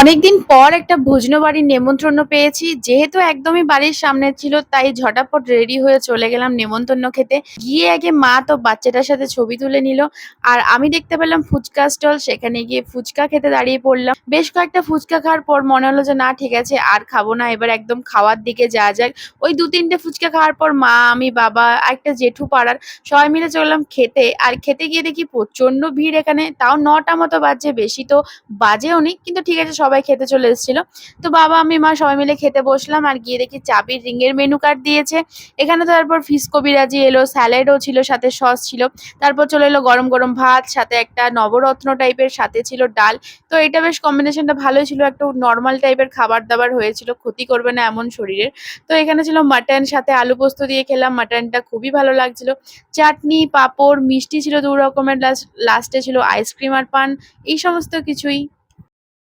অনেকদিন পর একটা ভোজনো বাড়ির নেমন্ত্রণ পেয়েছি। যেহেতু একদমই বাড়ির সামনে ছিল তাই ঝটাপট রেডি হয়ে চলে গেলাম নেমন্তন্ন খেতে। গিয়ে আগে মা তো বাচ্চাটার সাথে ছবি তুলে নিল। আর আমি দেখতে পেলাম ফুচকা স্টল, সেখানে গিয়ে ফুচকা খেতে দাঁড়িয়ে পড়লাম। বেশ কয়েকটা ফুচকা খাওয়ার পর মনে হলো যে না ঠিক আছে আর খাবো না, এবার একদম খাওয়ার দিকে যাওয়া যাক। ওই ২-৩টে ফুচকা খাওয়ার পর মা, আমি, বাবা আর একটা জেঠু পাড়ার সবাই মিলে চললাম খেতে। আর খেতে গিয়ে দেখি প্রচন্ড ভিড় এখানে। তাও ৯টা মতো বাজছে, বেশি তো বাজেও নি, কিন্তু ঠিক আছে সবাই খেতে চলে এসেছিল। তো বাবা, আমি, মা সবাই মিলে খেতে বসলাম। আর গিয়ে দেখি চাবির রিঙের মেনু কার্ড দিয়েছে। এখানে তো তারপর ফিশ কবিরাজি এলো, স্যালাডও ছিল, সাথে সস ছিল। তারপর চলে এলো গরম গরম ভাত, সাথে একটা নবরত্ন টাইপের, সাথে ছিল ডাল। তো এটা বেশ কম্বিনেশনটা ভালোই ছিল, একটু নর্মাল টাইপের খাবার দাবার হয়েছিল, ক্ষতি করবে না এমন শরীরের। তো এখানে ছিল মাটন, সাথে আলু পোস্ত দিয়ে খেলাম, মাটনটা খুবই ভালো লাগছিল। চাটনি, পাঁপড়, মিষ্টি ছিল ২ রকমের, লাস্টে ছিল আইসক্রিম আর পান, এই সমস্ত কিছুই।